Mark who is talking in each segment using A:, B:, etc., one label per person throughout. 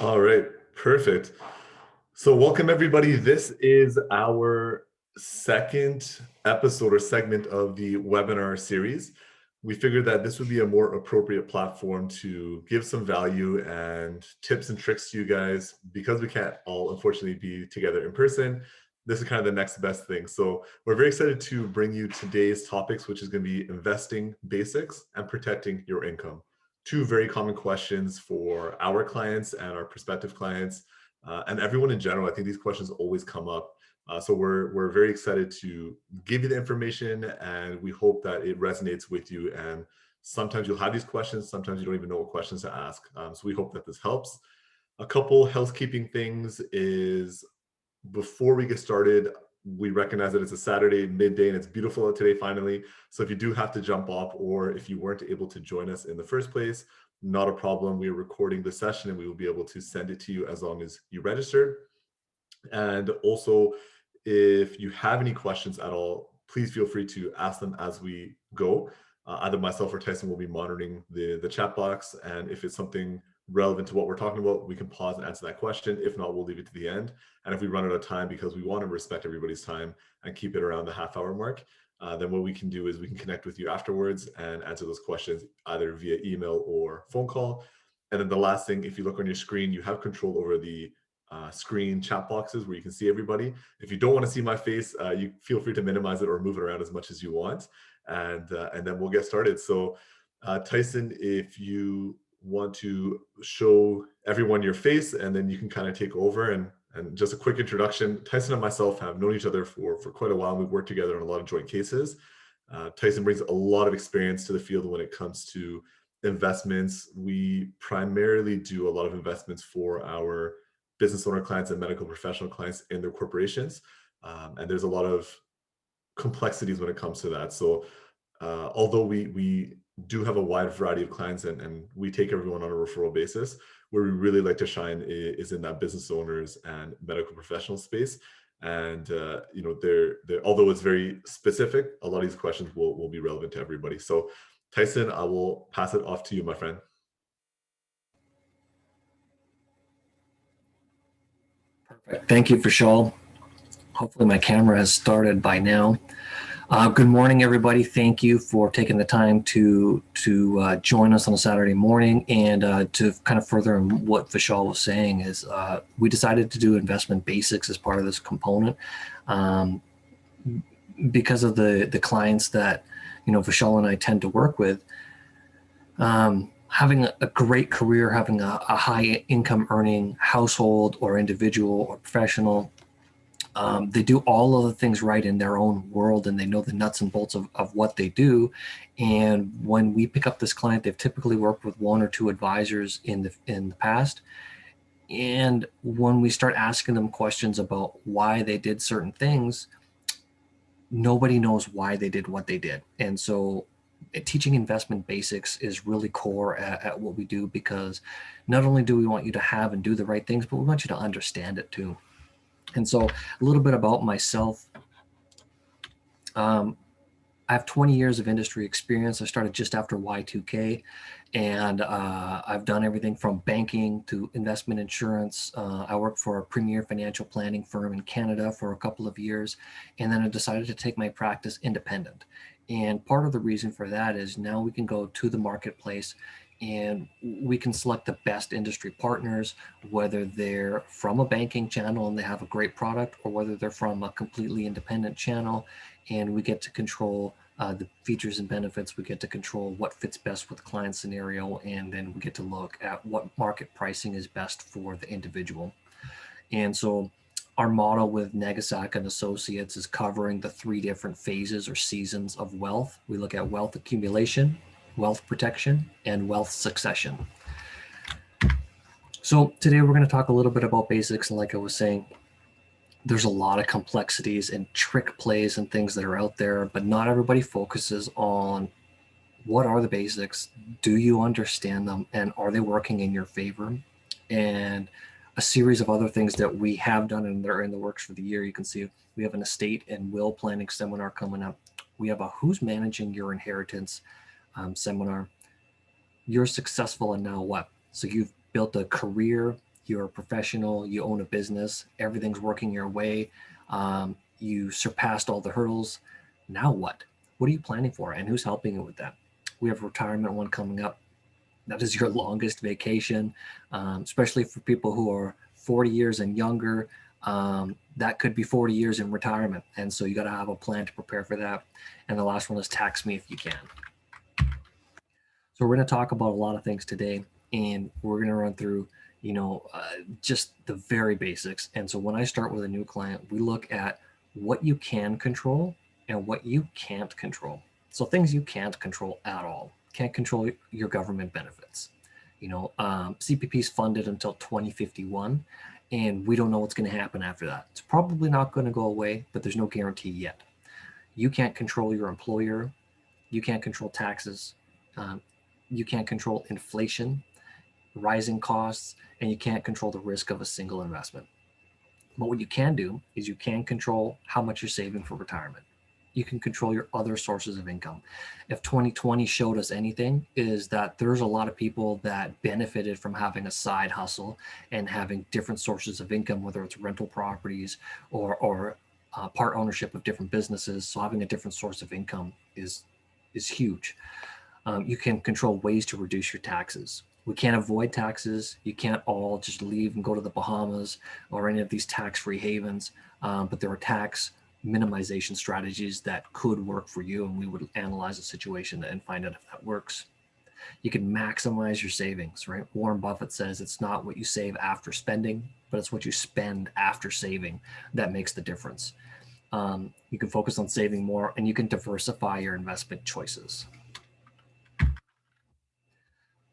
A: All right, perfect. So, welcome everybody. This is our second episode or segment of the webinar series. We figured that this would be a more appropriate platform to give some value and tips and tricks to you guys because we can't all unfortunately be together in person. This is kind of the next best thing. So, we're very excited to bring you today's topics, which is going to be investing basics and protecting your income. Two very common questions for our clients and our prospective clients and everyone in general. I think these questions always come up. So we're very excited to give you the information, and we hope that it resonates with you. And sometimes you'll have these questions, sometimes you don't even know what questions to ask. So we hope that this helps. A couple housekeeping things is before we get started, we recognize that it's a Saturday midday and it's beautiful out today finally. So if you do have to jump off or if you weren't able to join us in the first place, not a problem. We are recording the session and we will be able to send it to you as long as you registered. And also, if you have any questions at all, please feel free to ask them as we go. Either myself or Tyson will be monitoring the chat box. And if it's something relevant to what we're talking about, we can pause and answer that question. If not, we'll leave it to the end. And if we run out of time, because we want to respect everybody's time and keep it around the half-hour mark, then what we can do is we can connect with you afterwards and answer those questions either via email or phone call. And then the last thing, if you look on your screen, you have control over the screen chat boxes where you can see everybody. If you don't want to see my face, you feel free to minimize it or move it around as much as you want, and then we'll get started. So, Tyson, if you want to show everyone your face, and then you can kind of take over and just a quick introduction. Tyson and myself have known each other for quite a while. We've worked together on a lot of joint cases. Tyson brings a lot of experience to the field when it comes to investments. We primarily do a lot of investments for our business owner clients and medical professional clients in their corporations. And there's a lot of complexities when it comes to that. So although we do have a wide variety of clients and we take everyone on a referral basis, where we really like to shine is in that business owners and medical professional space. And they're although it's very specific, a lot of these questions will be relevant to everybody. So Tyson, I will pass it off to you, my friend.
B: Perfect. Thank you, Vishal. Hopefully my camera has started by now. Good morning, everybody. Thank you for taking the time to join us on a Saturday morning. And to kind of further on what Vishal was saying is we decided to do investment basics as part of this component because of the clients that Vishal and I tend to work with. Having a great career, having a high income earning household or individual or professional, they do all of the things right in their own world and they know the nuts and bolts of what they do. And when we pick up this client, they've typically worked with one or two advisors in the past. And when we start asking them questions about why they did certain things, nobody knows why they did what they did. And so teaching investment basics is really core at what we do, because not only do we want you to have and do the right things, but we want you to understand it too. And so a little bit about myself. I have 20 years of industry experience. I started just after Y2K, and I've done everything from banking to investment insurance. I worked for a premier financial planning firm in Canada for a couple of years, and then I decided to take my practice independent. And part of the reason for that is now we can go to the marketplace and we can select the best industry partners, whether they're from a banking channel and they have a great product, or whether they're from a completely independent channel, and we get to control the features and benefits. We get to control what fits best with the client scenario, and then we get to look at what market pricing is best for the individual. And so our model with Negasack and Associates is covering the three different phases or seasons of wealth. We look at wealth accumulation, wealth protection, and wealth succession. So today we're going to talk a little bit about basics. And like I was saying, there's a lot of complexities and trick plays and things that are out there, but not everybody focuses on what are the basics, do you understand them, and are they working in your favor? And a series of other things that we have done and they're in the works for the year. You can see we have an estate and will planning seminar coming up. We have a who's managing your inheritance seminar. You're successful and now what? So you've built a career, you're a professional, you own a business, everything's working your way, you surpassed all the hurdles. Now what? What are you planning for, and who's helping you with that? We have retirement one coming up. That is your longest vacation, especially for people who are 40 years and younger. That could be 40 years in retirement. And so you got to have a plan to prepare for that. And the last one is tax me if you can. So we're going to talk about a lot of things today, and we're going to run through, just the very basics. And so when I start with a new client, we look at what you can control and what you can't control. So things you can't control at all. Can't control your government benefits. CPP is funded until 2051, and we don't know what's going to happen after that. It's probably not going to go away, but there's no guarantee yet. You can't control your employer. You can't control taxes. You can't control inflation, rising costs, and you can't control the risk of a single investment. But what you can do is you can control how much you're saving for retirement. You can control your other sources of income. If 2020 showed us anything, is that there's a lot of people that benefited from having a side hustle and having different sources of income, whether it's rental properties or part ownership of different businesses. So having a different source of income is huge. You can control ways to reduce your taxes. We can't avoid taxes. You can't all just leave and go to the Bahamas or any of these tax-free havens, but there are tax minimization strategies that could work for you, and we would analyze the situation and find out if that works. You can maximize your savings, right? Warren Buffett says it's not what you save after spending, but it's what you spend after saving that makes the difference. You can focus on saving more, and you can diversify your investment choices.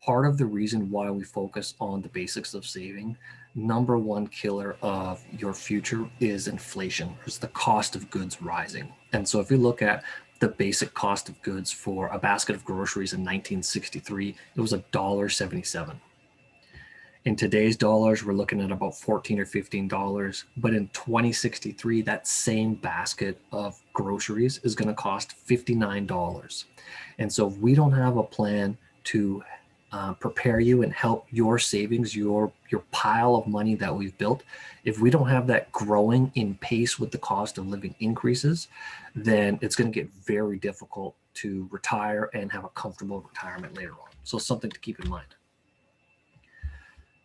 B: Part of the reason why we focus on the basics of saving, number one killer of your future is inflation. It's the cost of goods rising. And so if you look at the basic cost of goods for a basket of groceries in 1963, it was $1.77. In today's dollars, we're looking at about $14 or $15. But in 2063, that same basket of groceries is going to cost $59. And so if we don't have a plan to prepare you and help your savings, your pile of money that we've built, if we don't have that growing in pace with the cost of living increases, then it's going to get very difficult to retire and have a comfortable retirement later on. So something to keep in mind.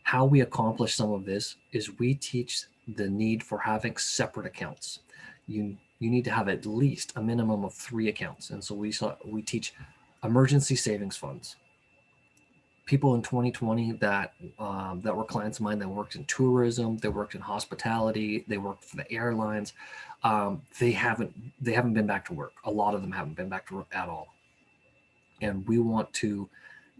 B: How we accomplish some of this is we teach the need for having separate accounts. You need to have at least a minimum of 3 accounts. And so we teach emergency savings funds. People in 2020 that were clients of mine that worked in tourism, they worked in hospitality, they worked for the airlines. They haven't been back to work. A lot of them haven't been back to work at all. And we want to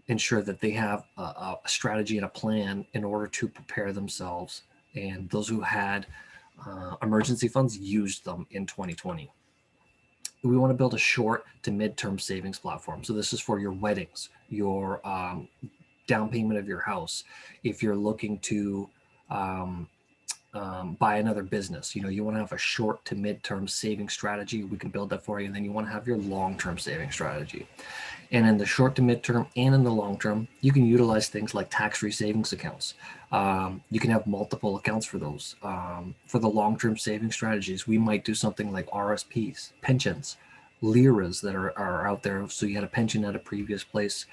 B: ensure that they have a strategy and a plan in order to prepare themselves. And those who had emergency funds used them in 2020. We want to build a short to mid-term savings platform. So this is for your weddings, your down payment of your house. If you're looking to buy another business, you want to have a short to mid-term saving strategy. We can build that for you. And then you want to have your long-term saving strategy. And in the short to mid-term and in the long term, you can utilize things like tax-free savings accounts. You can have multiple accounts for those. For the long-term saving strategies, we might do something like RSPs, pensions, LIRAs that are out there. So you had a pension at a previous place.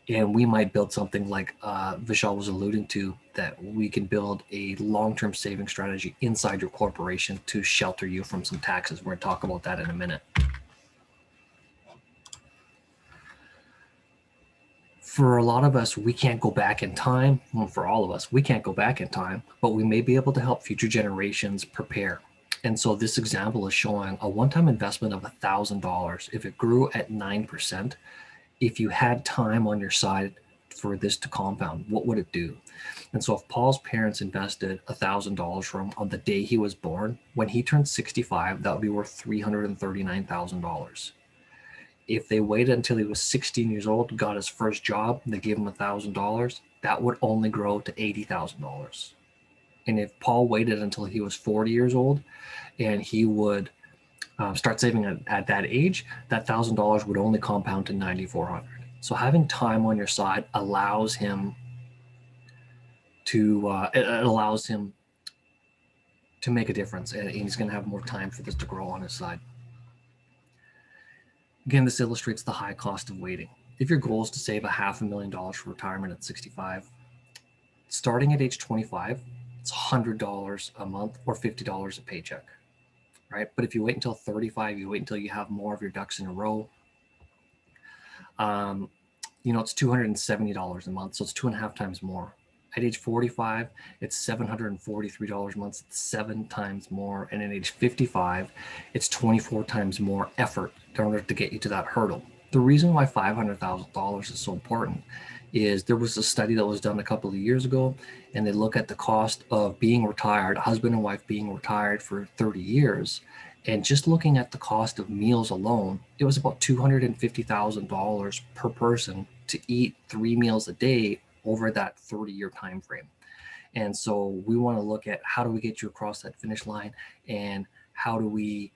B: And we might build something like Vishal was alluding to, that we can build a long-term saving strategy inside your corporation to shelter you from some taxes. We're going to talk about that in a minute. For a lot of us, we can't go back in time. Well, for all of us, we can't go back in time, but we may be able to help future generations prepare. And so this example is showing a one-time investment of $1,000. If it grew at 9%, if you had time on your side for this to compound, what would it do? And so if Paul's parents invested $1,000 for him on the day he was born, when he turned 65, that would be worth $339,000. If they waited until he was 16 years old, got his first job, and they gave him $1,000, that would only grow to $80,000. And if Paul waited until he was 40 years old and he would start saving at that age, that $1,000 would only compound to $9,400. So having time on your side allows him it allows him to make a difference, and he's going to have more time for this to grow on his side. Again, this illustrates the high cost of waiting. If your goal is to save $500,000 for retirement at 65, starting at age 25, it's $100 a month or $50 a paycheck, right? But if you wait until 35, you wait until you have more of your ducks in a row, it's $270 a month. So it's 2.5 times more. At age 45, it's $743 a month. It's 7 times more. And at age 55, it's 24 times more effort in order to get you to that hurdle. The reason why $500,000 is so important is there was a study that was done a couple of years ago, and they look at the cost of being retired, husband and wife being retired for 30 years. And just looking at the cost of meals alone, it was about $250,000 per person to eat 3 meals a day over that 30-year time frame. And so we want to look at how do we get you across that finish line, and how do we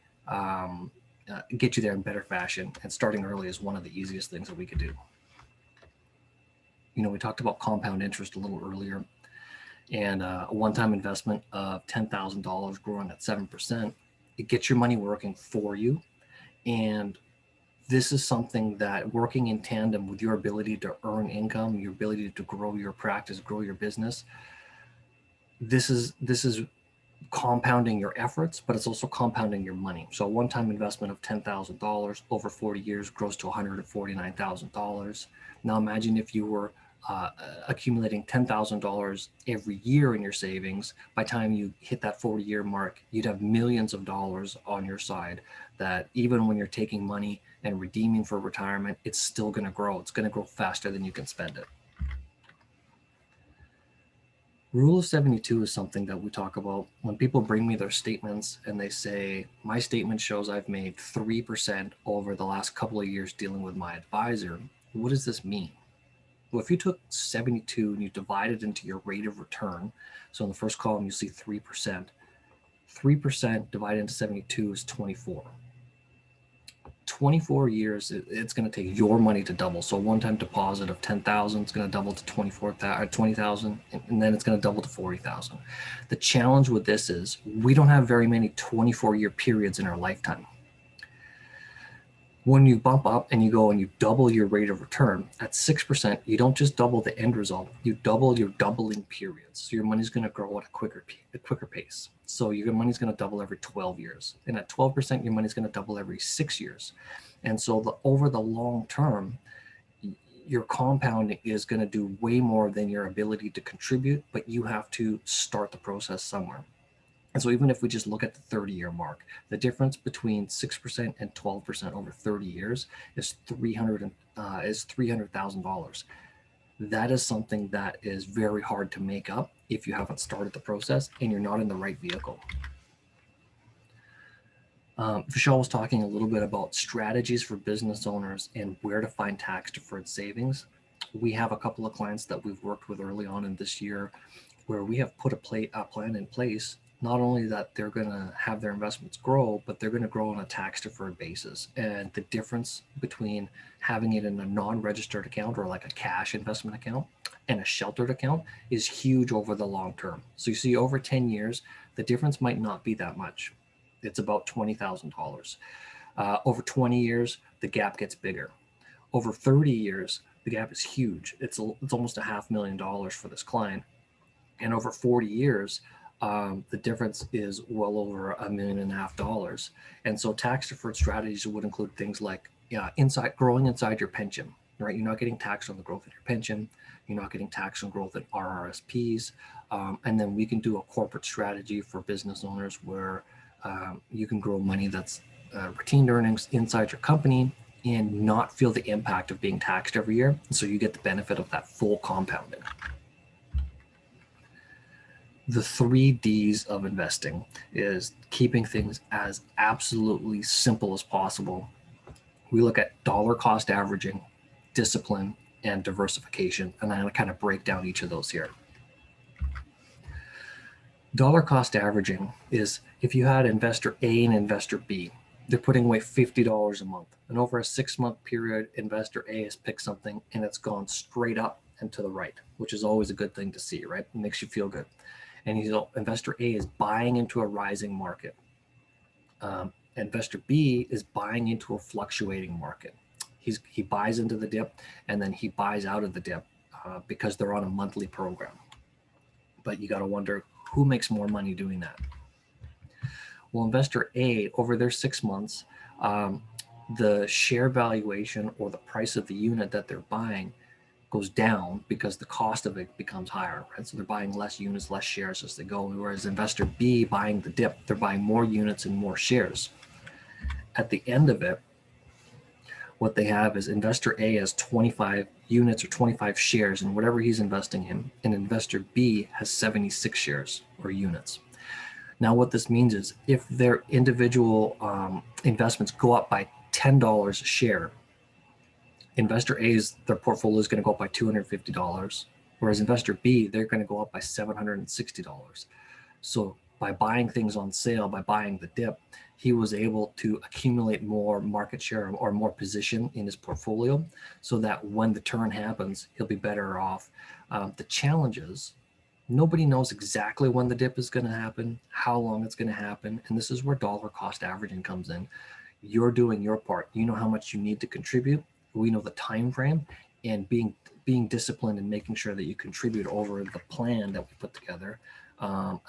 B: get you there in better fashion. And starting early is one of the easiest things that we could do. We talked about compound interest a little earlier, and a one-time investment of $10,000 growing at 7%, it gets your money working for you. And this is something that, working in tandem with your ability to earn income, your ability to grow your practice, grow your business, this is compounding your efforts, but it's also compounding your money. So a one-time investment of $10,000 over 40 years grows to $149,000. Now imagine if you were accumulating $10,000 every year in your savings. By the time you hit that 40-year mark, you'd have millions of dollars on your side that, even when you're taking money and redeeming for retirement, it's still going to grow. It's going to grow faster than you can spend it. Rule of 72 is something that we talk about when people bring me their statements and they say, my statement shows I've made 3% over the last couple of years dealing with my advisor. What does this mean? Well, if you took 72 and you divide it into your rate of return, so in the first column you see 3%. 3% divided into 72 is 24. 24 years, it's going to take your money to double. So a one-time deposit of 10,000 is going to double to 20,000, and then it's going to double to 40,000. The challenge with this is we don't have very many 24-year periods in our lifetime. When you bump up and you go and you double your rate of return at 6%, you don't just double the end result, you double your doubling periods. So your money's going to grow at a quicker pace. So your money's going to double every 12 years. And at 12%, your money's going to double every 6 years. And so over the long term, your compounding is going to do way more than your ability to contribute, but you have to start the process somewhere. And so even if we just look at the 30-year mark, the difference between 6% and 12% over 30 years is $300,000. That is something that is very hard to make up if you haven't started the process and you're not in the right vehicle. Vishal was talking a little bit about strategies for business owners and where to find tax-deferred savings. We have a couple of clients that we've worked with early on in this year where we have put a plan in place. Not only that they're going to have their investments grow, but they're going to grow on a tax-deferred basis. And the difference between having it in a non-registered account, or like a cash investment account, and a sheltered account is huge over the long term. So you see, over 10 years, the difference might not be that much. It's about $20,000. Over 20 years, the gap gets bigger. Over 30 years, the gap is huge. It's almost $500,000 for this client. And over 40 years, the difference is well over $1.5 million. And so tax deferred strategies would include things like growing inside your pension, right? You're not getting taxed on the growth of your pension. You're not getting taxed on growth in RRSPs. And then we can do a corporate strategy for business owners where you can grow money that's retained earnings inside your company and not feel the impact of being taxed every year. So you get the benefit of that full compounding. The 3 Ds of investing is keeping things as absolutely simple as possible. We look at dollar cost averaging, discipline, and diversification. And I'm going to kind of break down each of those here. Dollar cost averaging is if you had investor A and investor B, they're putting away $50 a month. And over a 6-month period, investor A has picked something and it's gone straight up and to the right, which is always a good thing to see, right? It makes you feel good. And investor A is buying into a rising market. Investor B is buying into a fluctuating market. He buys into the dip and then he buys out of the dip because they're on a monthly program. But you got to wonder who makes more money doing that. Well, investor A, over their 6 months, the share valuation or the price of the unit that they're buying goes down because the cost of it becomes higher, right? So they're buying less units, less shares as they go. Whereas investor B, buying the dip, they're buying more units and more shares. At the end of it, what they have is investor A has 25 units or 25 shares in whatever he's investing in, and investor B has 76 shares or units. Now, what this means is if their individual investments go up by $10 a share, investor A's, their portfolio is going to go up by $250, whereas investor B, they're going to go up by $760. So by buying things on sale, by buying the dip, he was able to accumulate more market share or more position in his portfolio so that when the turn happens, he'll be better off. The challenge is nobody knows exactly when the dip is going to happen, how long it's going to happen. And this is where dollar cost averaging comes in. You're doing your part. You know how much you need to contribute. We know the time frame, and being disciplined and making sure that you contribute over the plan that we put together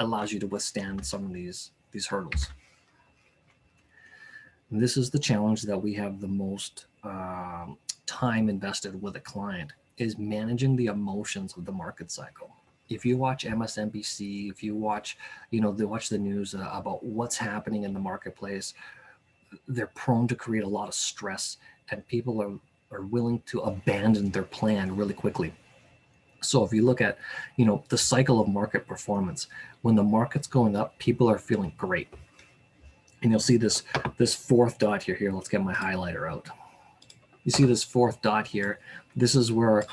B: allows you to withstand some of these hurdles. And this is the challenge that we have the most time invested with a client, is managing the emotions of the market cycle. If you watch MSNBC, if you watch, they watch the news about what's happening in the marketplace, they're prone to create a lot of stress, and people are willing to abandon their plan really quickly. So if you look at, the cycle of market performance, when the market's going up, people are feeling great. And you'll see this fourth dot here. Let's get my highlighter out. You see this fourth dot here. This is where,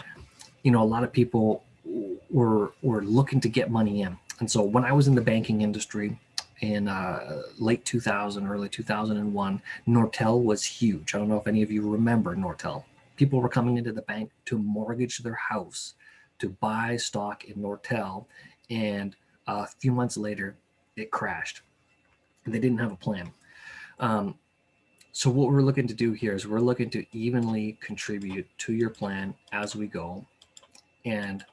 B: a lot of people were looking to get money in. And so when I was in the banking industry in late 2000, early 2001, Nortel was huge. I don't know if any of you remember Nortel. People were coming into the bank to mortgage their house to buy stock in Nortel. And a few months later, it crashed. They didn't have a plan. So what we're looking to do here is we're looking to evenly contribute to your plan as we go. And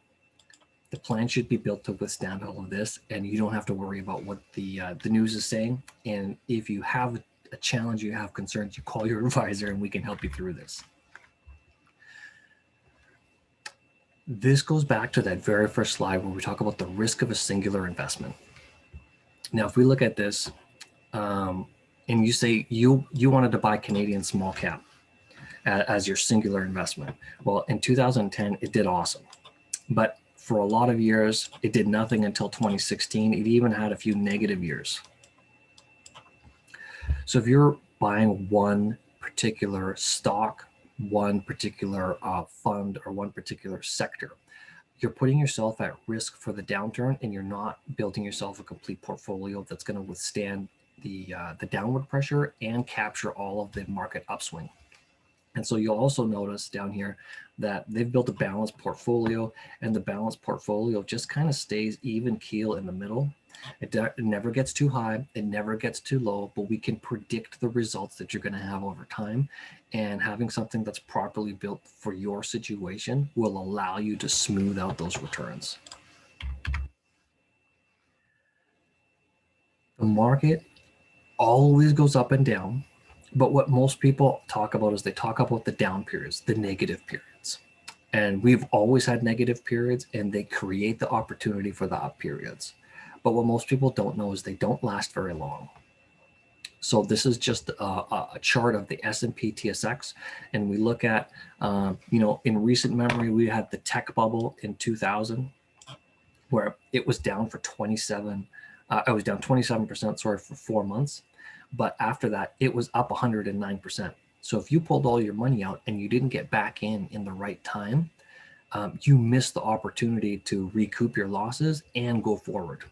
B: the plan should be built to withstand all of this, and you don't have to worry about what the news is saying. And if you have a challenge, you have concerns, you call your advisor and we can help you through this. This goes back to that very first slide where we talk about the risk of a singular investment. Now, if we look at this, and you say you wanted to buy Canadian small cap as your singular investment. Well, in 2010, it did awesome. But for a lot of years, it did nothing until 2016. It even had a few negative years. So if you're buying one particular stock, one particular fund, or one particular sector, you're putting yourself at risk for the downturn, and you're not building yourself a complete portfolio that's going to withstand the downward pressure and capture all of the market upswing. And so you'll also notice down here that they've built a balanced portfolio, and the balanced portfolio just kind of stays even keel in the middle. It never gets too high, it never gets too low, but we can predict the results that you're going to have over time. And having something that's properly built for your situation will allow you to smooth out those returns. The market always goes up and down, but what most people talk about is they talk about the down periods, the negative periods. And we've always had negative periods, and they create the opportunity for the up periods. But what most people don't know is they don't last very long. So this is just a chart of the S&P TSX, and we look at, in recent memory, we had the tech bubble in 2000, where it was down for 27%, for 4 months. But after that, it was up 109%. So if you pulled all your money out and you didn't get back in the right time, you missed the opportunity to recoup your losses and go forward.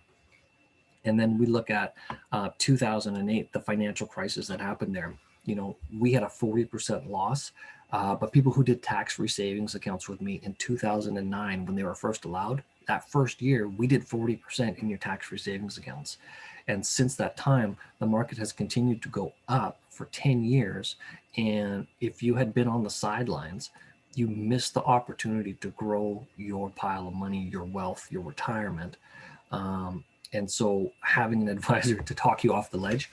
B: And then we look at 2008, the financial crisis that happened there. we had a 40% loss. But people who did tax-free savings accounts with me in 2009, when they were first allowed, that first year, we did 40% in your tax-free savings accounts. And since that time, the market has continued to go up for 10 years. And if you had been on the sidelines, you missed the opportunity to grow your pile of money, your wealth, your retirement. And so having an advisor to talk you off the ledge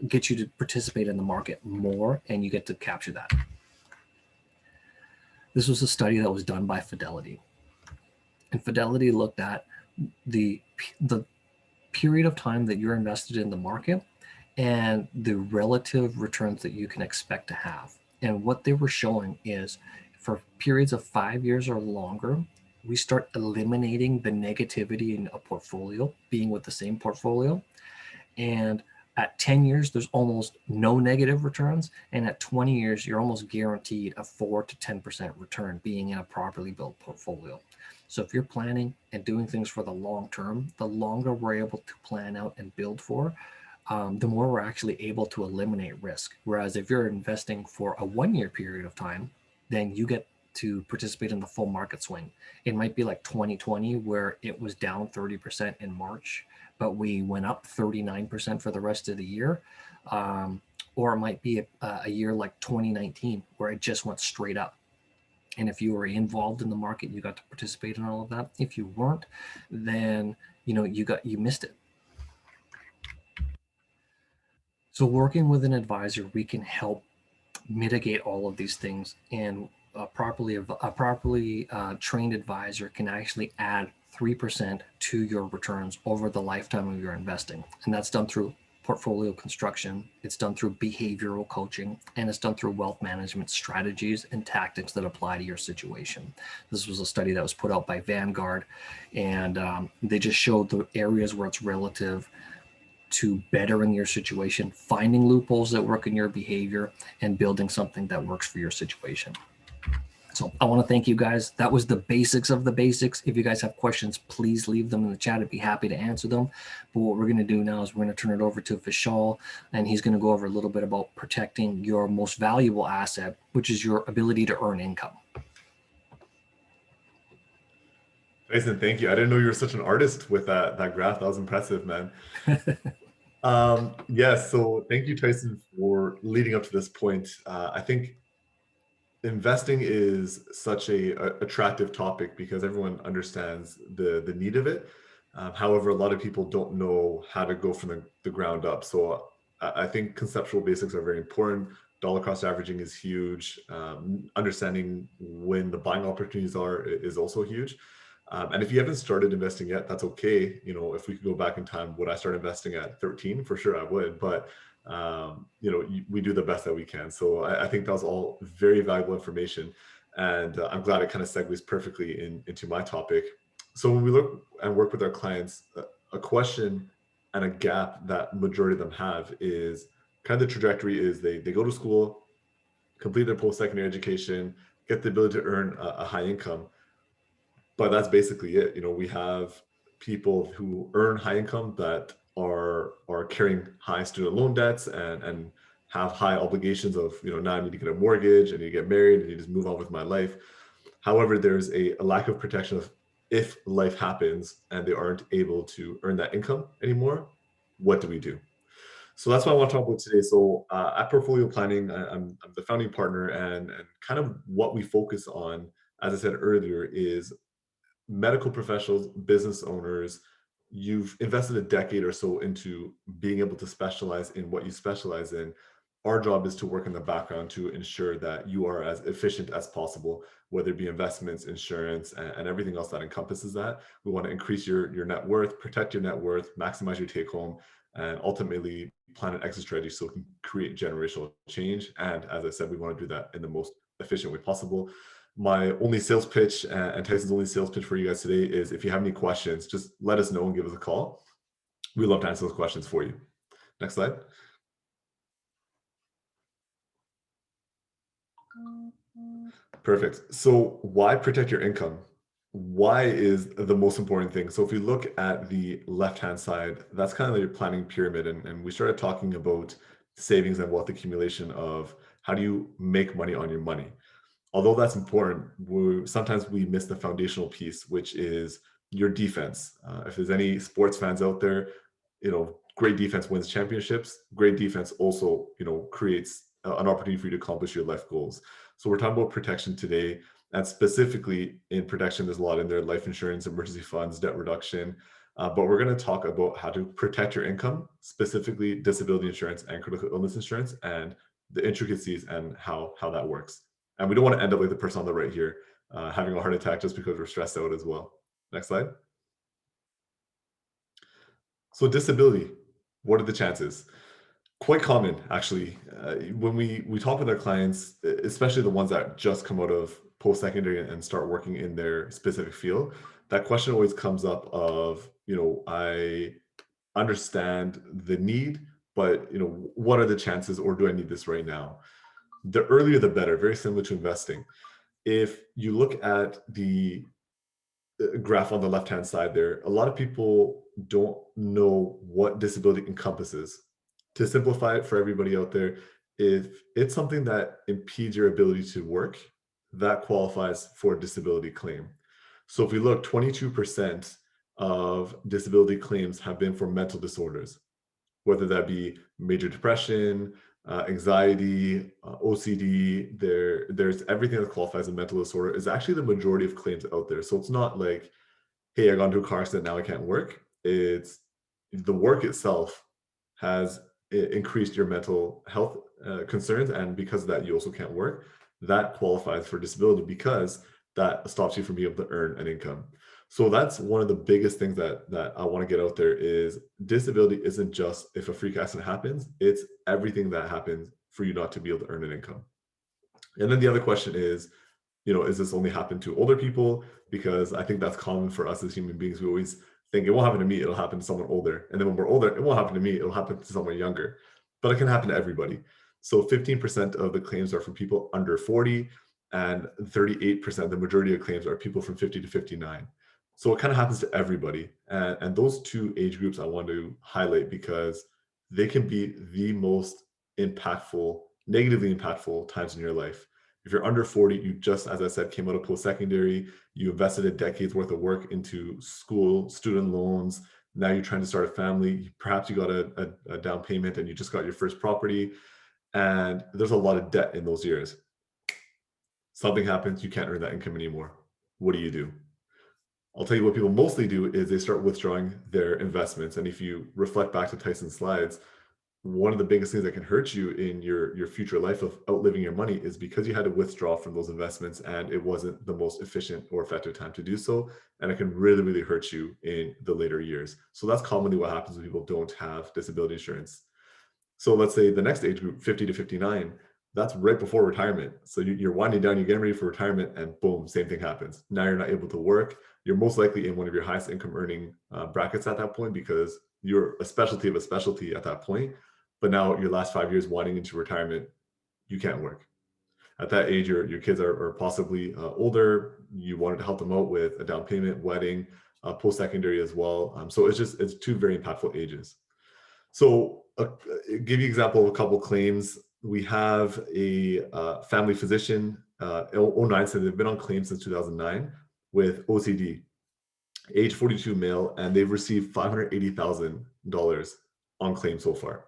B: gets you to participate in the market more, and you get to capture that. This was a study that was done by Fidelity. And Fidelity looked at the period of time that you're invested in the market and the relative returns that you can expect to have. And what they were showing is for periods of 5 years or longer, we start eliminating the negativity in a portfolio, being with the same portfolio. And at 10 years, there's almost no negative returns. And at 20 years, you're almost guaranteed a 4 to 10% return being in a properly built portfolio. So if you're planning and doing things for the long term, the longer we're able to plan out and build for, the more we're actually able to eliminate risk. Whereas if you're investing for a 1 year period of time, then you get to participate in the full market swing. It might be like 2020, where it was down 30% in March, but we went up 39% for the rest of the year. Or it might be a year like 2019, where it just went straight up. And if you were involved in the market, you got to participate in all of that. If you weren't, then you missed it. So working with an advisor, we can help mitigate all of these things, and a properly trained advisor can actually add 3% to your returns over the lifetime of your investing. And that's done through portfolio construction, it's done through behavioral coaching, and it's done through wealth management strategies and tactics that apply to your situation. This was a study that was put out by Vanguard, and they just showed the areas where it's relative to bettering your situation, finding loopholes that work in your behavior, and building something that works for your situation. So I want to thank you guys. That was the basics of the basics. If you guys have questions, please leave them in the chat. I'd be happy to answer them. But what we're going to do now is we're going to turn it over to Vishal, and he's going to go over a little bit about protecting your most valuable asset, which is your ability to earn income.
A: Tyson, thank you. I didn't know you were such an artist with that graph. That was impressive, man. Yes, so thank you, Tyson, for leading up to this point. I think investing is such a attractive topic because everyone understands the need of it. However, a lot of people don't know how to go from the ground up. So I think conceptual basics are very important. Dollar cost averaging is huge. Understanding when the buying opportunities are is also huge. And if you haven't started investing yet, that's okay. If we could go back in time, would I start investing at 13? For sure I would, but we do the best that we can. So I think that was all very valuable information. And I'm glad it kind of segues perfectly into my topic. So when we look and work with our clients, a question and a gap that majority of them have is kind of the trajectory is they go to school, complete their post-secondary education, get the ability to earn a high income. But that's basically it. We have people who earn high income that are carrying high student loan debts and have high obligations of, now I need to get a mortgage, I need to get married, I need to just move on with my life. However, there's a lack of protection of if life happens and they aren't able to earn that income anymore, what do we do? So that's what I want to talk about today. So at Portfolio Planning, I'm the founding partner, and kind of what we focus on, as I said earlier, is medical professionals, business owners. You've invested a decade or so into being able to specialize in what you specialize in. Our job is to work in the background to ensure that you are as efficient as possible, whether it be investments, insurance, and everything else that encompasses that. We want to increase your net worth, protect your net worth, maximize your take home, and ultimately plan an exit strategy so we can create generational change. And as I said, we want to do that in the most efficient way possible. My only sales pitch and Tyson's only sales pitch for you guys today is if you have any questions, just let us know and give us a call. We'd love to answer those questions for you. Next slide. Perfect. So why protect your income? Why is the most important thing? So if you look at the left-hand side, that's kind of your planning pyramid. And we started talking about savings and wealth accumulation of how do you make money on your money. Although that's important, sometimes we miss the foundational piece, which is your defense. If there's any sports fans out there, great defense wins championships. Great defense also, creates an opportunity for you to accomplish your life goals. So we're talking about protection today, and specifically in protection, there's a lot in there: life insurance, emergency funds, debt reduction. But we're going to talk about how to protect your income, specifically disability insurance and critical illness insurance, and the intricacies and how that works. And we don't want to end up like the person on the right here, having a heart attack just because we're stressed out as well. Next slide. So disability, what are the chances? Quite common, actually. When we talk with our clients, especially the ones that just come out of post-secondary and start working in their specific field, that question always comes up of, I understand the need, but what are the chances, or do I need this right now? The earlier the better, very similar to investing. If you look at the graph on the left-hand side there, a lot of people don't know what disability encompasses. To simplify it for everybody out there, if it's something that impedes your ability to work, that qualifies for a disability claim. So if we look, 22% of disability claims have been for mental disorders, whether that be major depression, anxiety, OCD. There's everything that qualifies as a mental disorder is actually the majority of claims out there. So it's not like, hey, I got into a car accident, now I can't work. It's the work itself has increased your mental health concerns, and because of that, you also can't work. That qualifies for disability because that stops you from being able to earn an income. So that's one of the biggest things that I want to get out there is disability isn't just if a freak accident happens, it's everything that happens for you not to be able to earn an income. And then the other question is, is this only happen to older people? Because I think that's common for us as human beings. We always think it won't happen to me, it'll happen to someone older. And then when we're older, it won't happen to me, it'll happen to someone younger. But it can happen to everybody. So 15% of the claims are from people under 40, and 38%, the majority of claims are people from 50 to 59. So it kind of happens to everybody. And those two age groups I want to highlight because they can be the most impactful, negatively impactful times in your life. If you're under 40, you just, as I said, came out of post-secondary, you invested a decade's worth of work into school, student loans. Now you're trying to start a family. Perhaps you got a down payment and you just got your first property. And there's a lot of debt in those years. Something happens, you can't earn that income anymore. What do? I'll tell you what people mostly do is they start withdrawing their investments. And if you reflect back to Tyson's slides, one of the biggest things that can hurt you in your future life of outliving your money is because you had to withdraw from those investments and it wasn't the most efficient or effective time to do so. And it can really, really hurt you in the later years. So that's commonly what happens when people don't have disability insurance. So let's say the next age group, 50 to 59, that's right before retirement. So you're winding down, you're getting ready for retirement, and boom, same thing happens. Now you're not able to work. You're most likely in one of your highest income earning brackets at that point because you're a specialty of a specialty at that point. But now your last 5 years winding into retirement, you can't work. At that age, your kids are possibly older. You wanted to help them out with a down payment, wedding, post-secondary as well. So it's two very impactful ages. So give you an example of a couple claims. We have a family physician, 09, so they've been on claims since 2009 with OCD, age 42 male, and they've received $580,000 on claim so far.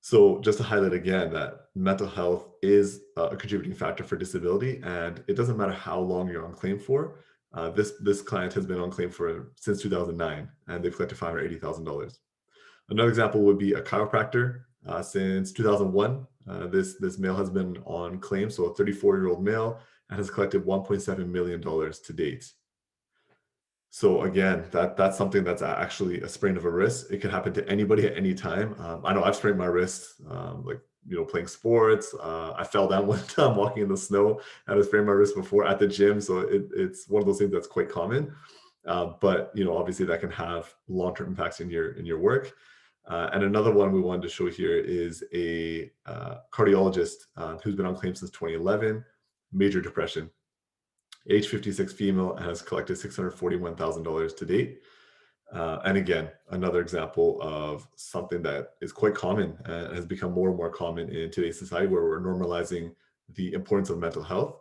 A: So just to highlight again that mental health is a contributing factor for disability, and it doesn't matter how long you're on claim for. This client has been on claim since 2009, and they've collected $580,000. Another example would be a chiropractor. Since 2001, this male has been on claim, so a 34-year-old male, and has collected $1.7 million to date. So again, that's something that's actually a sprain of a wrist. It can happen to anybody at any time. I know I've sprained my wrist, playing sports. I fell down one time walking in the snow. I had sprained my wrist before at the gym, so it's one of those things that's quite common. But obviously that can have long-term impacts in your work. And another one we wanted to show here is a cardiologist who's been on claim since 2011, major depression, age 56 female, and has collected $641,000 to date. And again, another example of something that is quite common and has become more and more common in today's society, where we're normalizing the importance of mental health.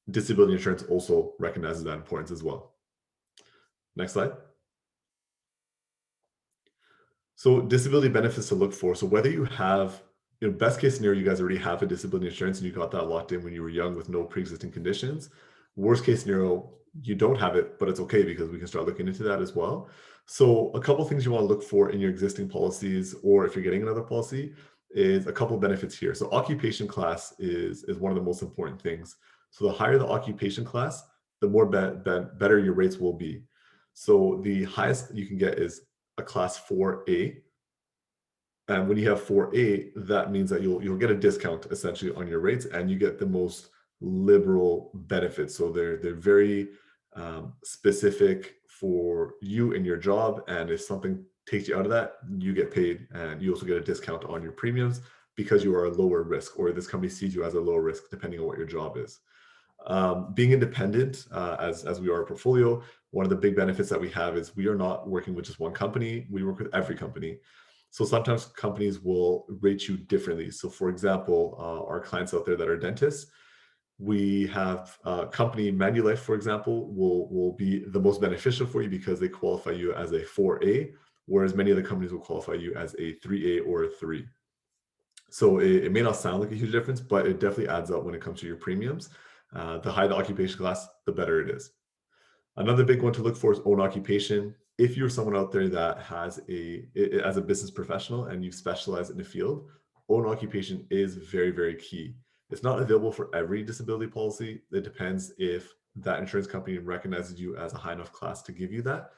A: Disability insurance also recognizes that importance as well. Next slide. So disability benefits to look for. So whether you have, best case scenario, you guys already have a disability insurance and you got that locked in when you were young with no pre-existing conditions. Worst case scenario, you don't have it, but it's okay because we can start looking into that as well. So a couple things you want to look for in your existing policies, or if you're getting another policy, is a couple benefits here. So occupation class is one of the most important things. So the higher the occupation class, the more better your rates will be. So the highest you can get is a class 4A. And when you have 4A, that means that you'll get a discount essentially on your rates, and you get the most liberal benefits. So they're very specific for you and your job. And if something takes you out of that, you get paid, and you also get a discount on your premiums because you are a lower risk, or this company sees you as a lower risk, depending on what your job is. Being independent, as we are a portfolio, one of the big benefits that we have is we are not working with just one company. We work with every company. So sometimes companies will rate you differently. So for example, our clients out there that are dentists, we have company Manulife, for example, will be the most beneficial for you because they qualify you as a 4A, whereas many other companies will qualify you as a 3A or a 3. So it may not sound like a huge difference, but it definitely adds up when it comes to your premiums. The higher the occupation class, the better it is. Another big one to look for is own occupation. If you're someone out there that has as a business professional and you specialize in the field, own occupation is very, very key. It's not available for every disability policy. It depends if that insurance company recognizes you as a high enough class to give you that.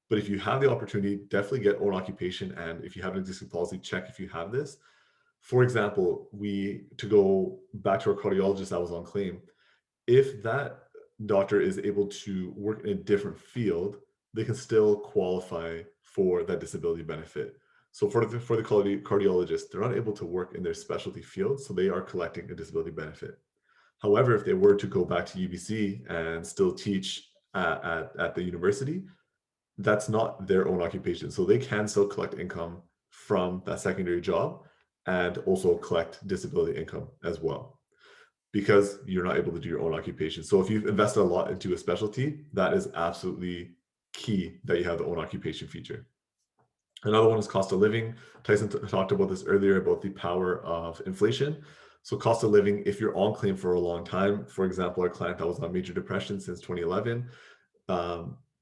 A: But if you have the opportunity, definitely get own occupation. And if you have an existing policy, check if you have this. For example, to go back to our cardiologist that was on claim, if that doctor is able to work in a different field, they can still qualify for that disability benefit. So for the cardiologist, they're not able to work in their specialty field, so they are collecting a disability benefit. However, if they were to go back to UBC and still teach at the university, that's not their own occupation. So they can still collect income from that secondary job and also collect disability income as well, because you're not able to do your own occupation. So if you've invested a lot into a specialty, that is absolutely key that you have the own occupation feature. Another one is cost of living. Tyson talked about this earlier about the power of inflation. So cost of living, if you're on claim for a long time, for example, our client that was on major depression since 2011,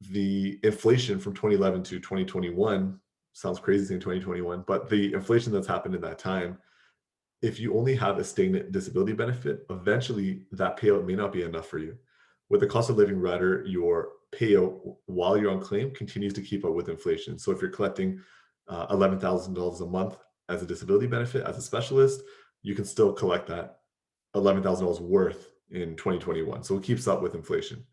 A: the inflation from 2011 to 2021 sounds crazy saying 2021, but the inflation that's happened in that time, if you only have a stagnant disability benefit, eventually that payout may not be enough for you. With the cost of living rider, your payout while you're on claim continues to keep up with inflation. So if you're collecting $11,000 a month as a disability benefit as a specialist, you can still collect that $11,000 worth in 2021. So it keeps up with inflation.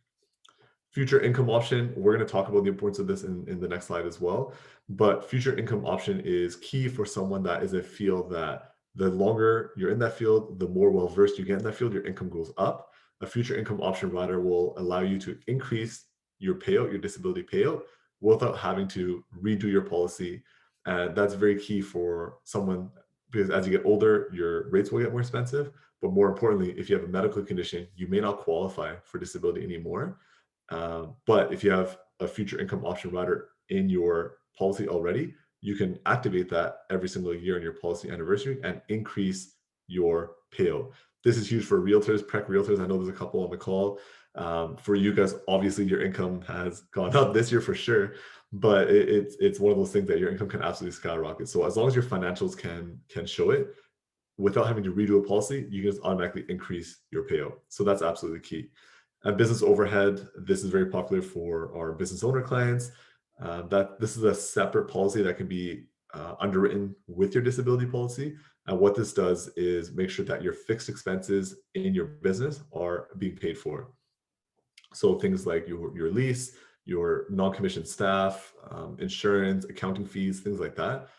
A: Future income option, we're going to talk about the importance of this in the next slide as well. But future income option is key for someone that is a field that the longer you're in that field, the more well-versed you get in that field, your income goes up. A future income option rider will allow you to increase your payout, your disability payout, without having to redo your policy. And that's very key for someone, because as you get older, your rates will get more expensive. But more importantly, if you have a medical condition, you may not qualify for disability anymore. But if you have a future income option rider in your policy already, you can activate that every single year on your policy anniversary and increase your payout. This is huge for realtors, prec realtors. I know there's a couple on the call. For you guys, obviously your income has gone up this year for sure, but it's one of those things that your income can absolutely skyrocket. So as long as your financials can show it without having to redo a policy, you can just automatically increase your payout. So that's absolutely key. And business overhead, this is very popular for our business owner clients. That this is a separate policy that can be underwritten with your disability policy. And what this does is make sure that your fixed expenses in your business are being paid for. So things like your lease, your non-commissioned staff, insurance, accounting fees, things like that.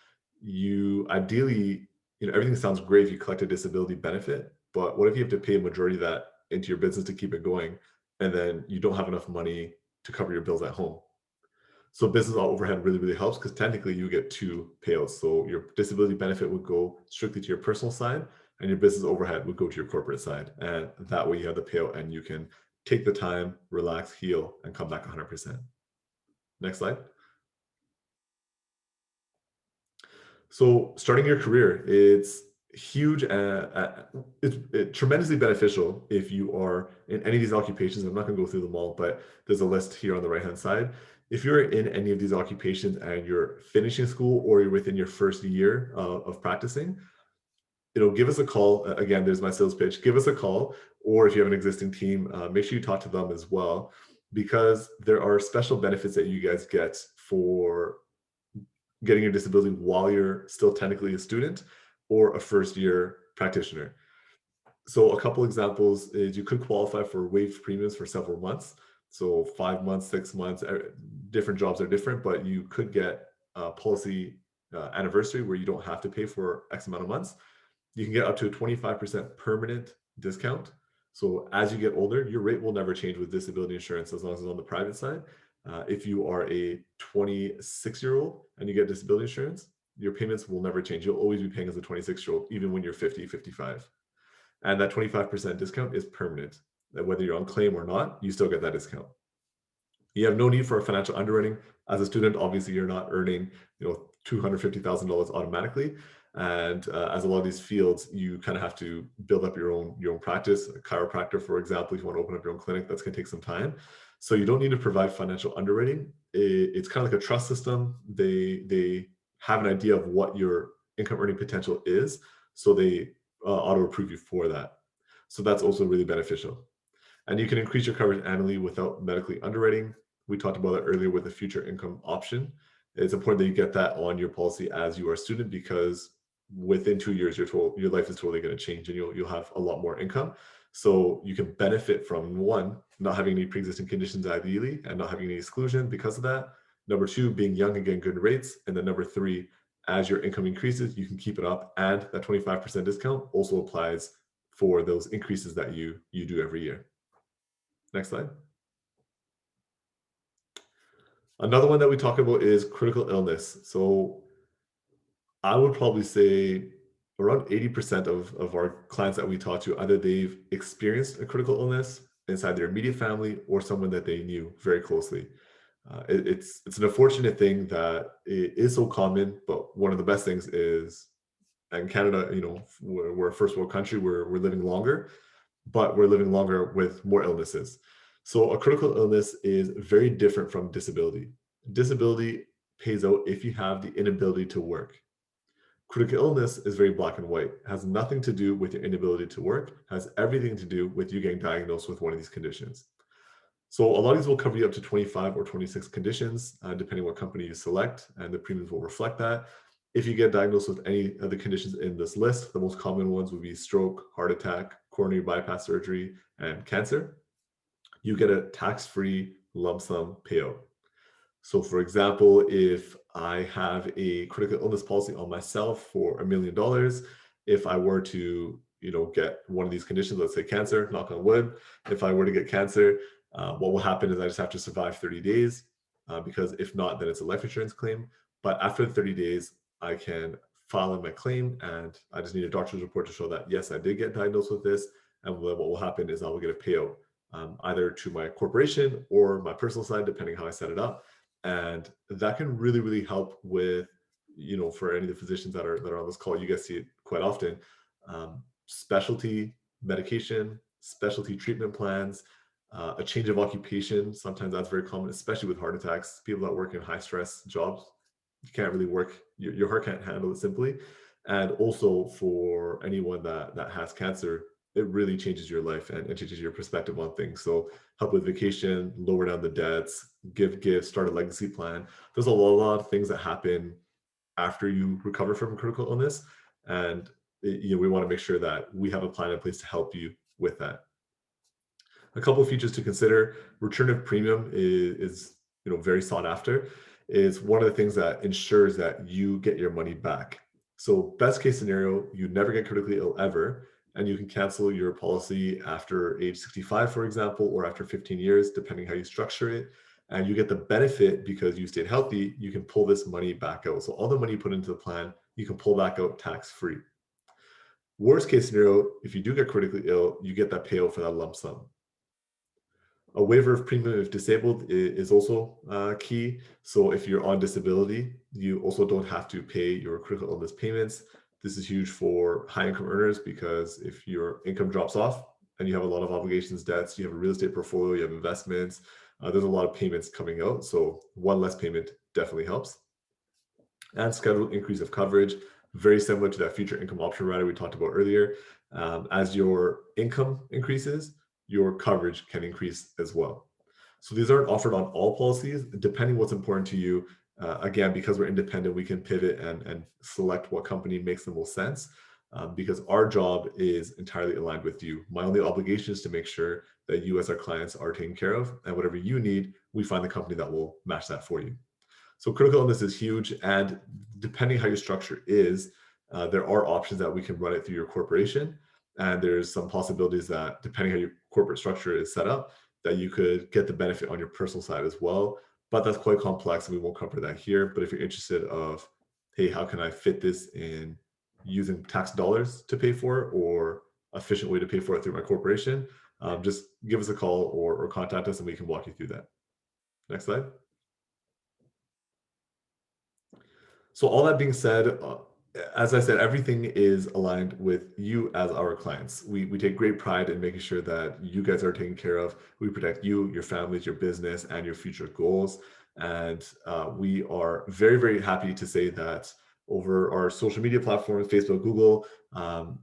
A: You ideally, everything sounds great if you collect a disability benefit, but what if you have to pay a majority of that into your business to keep it going, and then you don't have enough money to cover your bills at home? So business overhead really, really helps because technically you get two payouts. So your disability benefit would go strictly to your personal side, and your business overhead would go to your corporate side. And that way you have the payout and you can take the time, relax, heal, and come back 100%. Next slide. So starting your career, it's huge. It's tremendously beneficial if you are in any of these occupations. I'm not going to go through them all, but there's a list here on the right-hand side. If you're in any of these occupations and you're finishing school or you're within your first year of practicing, give us a call. Again, there's my sales pitch. Give us a call, or if you have an existing team, make sure you talk to them as well, because there are special benefits that you guys get for getting your disability while you're still technically a student or a first year practitioner. So a couple examples is you could qualify for waived premiums for several months. So 5 months, 6 months, different jobs are different, but you could get a policy anniversary where you don't have to pay for X amount of months. You can get up to a 25% permanent discount. So as you get older, your rate will never change with disability insurance as long as it's on the private side. If you are a 26-year-old and you get disability insurance, your payments will never change. You'll always be paying as a 26-year-old, even when you're 50, 55. And that 25% discount is permanent. That whether you're on claim or not, you still get that discount. You have no need for a financial underwriting. As a student, obviously, you're not earning, $250,000 automatically. And as a lot of these fields, you kind of have to build up your own practice. A chiropractor, for example, if you want to open up your own clinic, that's going to take some time. So you don't need to provide financial underwriting. It's kind of like a trust system. They have an idea of what your income earning potential is, so they auto approve you for that. So that's also really beneficial. And you can increase your coverage annually without medically underwriting. We talked about that earlier with the future income option. It's important that you get that on your policy as you are a student, because within 2 years, your life is totally going to change and you'll have a lot more income. So you can benefit from, one, not having any pre-existing conditions ideally and not having any exclusion because of that. Number two, being young and getting good rates. And then number three, as your income increases, you can keep it up. And that 25% discount also applies for those increases that you do every year. Next slide. Another one that we talk about is critical illness. So I would probably say around 80% of our clients that we talk to, either they've experienced a critical illness inside their immediate family or someone that they knew very closely. It's an unfortunate thing that it is so common, but one of the best things is, in Canada, we're a first world country, we're living longer, but we're living longer with more illnesses. So a critical illness is very different from disability. Disability pays out if you have the inability to work. Critical illness is very black and white. It has nothing to do with your inability to work, it has everything to do with you getting diagnosed with one of these conditions. So a lot of these will cover you up to 25 or 26 conditions, depending what company you select, and the premiums will reflect that. If you get diagnosed with any of the conditions in this list, the most common ones would be stroke, heart attack, coronary bypass surgery, and cancer. You get a tax-free lump sum payout. So for example, if I have a critical illness policy on myself for $1 million, if I were to, get one of these conditions, let's say cancer, knock on wood, if I were to get cancer, what will happen is I just have to survive 30 days, because if not, then it's a life insurance claim. But after the 30 days, I can file in my claim, and I just need a doctor's report to show that, yes, I did get diagnosed with this. And what will happen is I will get a payout, either to my corporation or my personal side, depending how I set it up. And that can really, really help with, for any of the physicians that are on this call, you guys see it quite often, specialty medication, specialty treatment plans, a change of occupation. Sometimes that's very common, especially with heart attacks. People that work in high stress jobs, you can't really work, your heart can't handle it simply. And also for anyone that has cancer, it really changes your life and changes your perspective on things. So help with vacation, lower down the debts, give gifts, start a legacy plan. There's a lot of things that happen after you recover from a critical illness. And we want to make sure that we have a plan in place to help you with that. A couple of features to consider: return of premium is very sought after. Is one of the things that ensures that you get your money back. So best case scenario, you never get critically ill ever, and you can cancel your policy after age 65, for example, or after 15 years, depending how you structure it. and you get the benefit because you stayed healthy. You can pull this money back out. So all the money you put into the plan, you can pull back out tax-free. Worst case scenario, if you do get critically ill, you get that payout for that lump sum. A waiver of premium if disabled is also key. So if you're on disability, you also don't have to pay your critical illness payments. This is huge for high income earners because if your income drops off and you have a lot of obligations, debts, you have a real estate portfolio, you have investments, there's a lot of payments coming out. So one less payment definitely helps. And scheduled increase of coverage, very similar to that future income option rider we talked about earlier. As your income increases, your coverage can increase as well. So these aren't offered on all policies, depending what's important to you. Again, because we're independent, we can pivot and select what company makes the most sense because our job is entirely aligned with you. My only obligation is to make sure that you as our clients are taken care of, and whatever you need, we find the company that will match that for you. So critical illness is huge, and depending how your structure is, there are options that we can run it through your corporation. And there's some possibilities that, depending how your corporate structure is set up, that you could get the benefit on your personal side as well. But that's quite complex, and we won't cover that here. But if you're interested of, hey, how can I fit this in using tax dollars to pay for it, or efficient way to pay for it through my corporation, just give us a call or contact us, and we can walk you through that. Next slide. So all that being said, as I said, everything is aligned with you as our clients. We take great pride in making sure that you guys are taken care of. We protect you, your families, your business, and your future goals. And we are very, very happy to say that over our social media platforms, Facebook, Google,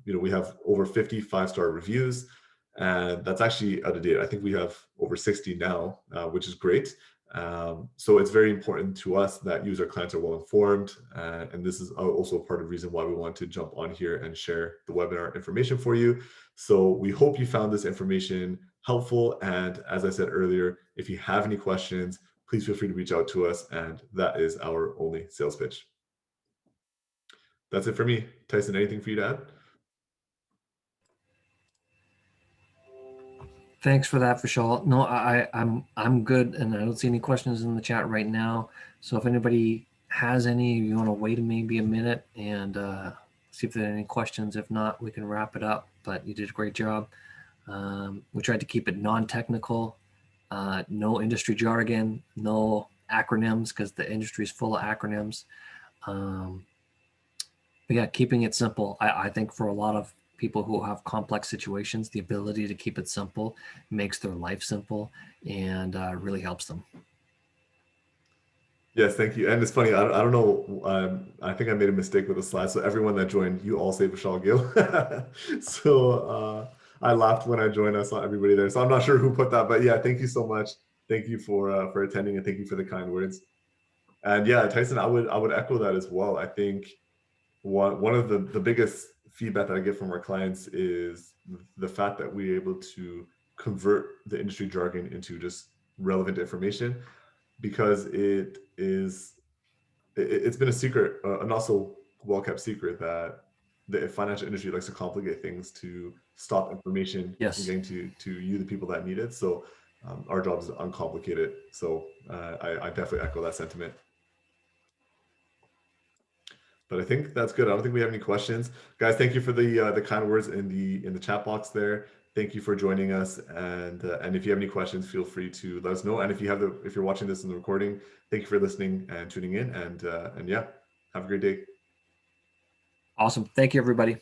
A: we have over 50 five-star reviews. And that's actually out of date. I think we have over 60 now, which is great. So it's very important to us that user clients are well informed. And this is also part of the reason why we want to jump on here and share the webinar information for you. So we hope you found this information helpful. And as I said earlier, if you have any questions, please feel free to reach out to us. And that is our only sales pitch. That's it for me. Tyson, anything for you to add?
B: Thanks for that, Vishal. No, I'm good, and I don't see any questions in the chat right now. So if anybody has any, you want to wait maybe a minute and see if there are any questions. If not, we can wrap it up. But you did a great job. We tried to keep it non-technical, no industry jargon, no acronyms because the industry is full of acronyms. But yeah, keeping it simple. I think for a lot of people who have complex situations, the ability to keep it simple makes their life simple and really helps them.
A: Yes, thank you. And it's funny, I don't know, I think I made a mistake with the slide. So everyone that joined, you all say Vishal Gill. So I laughed when I joined, I saw everybody there. So I'm not sure who put that, but yeah, thank you so much. Thank you for attending, and thank you for the kind words. And yeah, Tyson, I would echo that as well. I think one of the biggest feedback that I get from our clients is the fact that we're able to convert the industry jargon into just relevant information, because it's been a secret, a not so well kept secret, that the financial industry likes to complicate things to stop information from getting to you, the people that need it. So our job is to uncomplicate it. So I definitely echo that sentiment. But I think that's good. I don't think we have any questions, guys. Thank you for the kind words in the chat box there. Thank you for joining us. And if you have any questions, feel free to let us know. And if you're watching this in the recording, thank you for listening and tuning in. And yeah, have a great day.
B: Awesome. Thank you, everybody.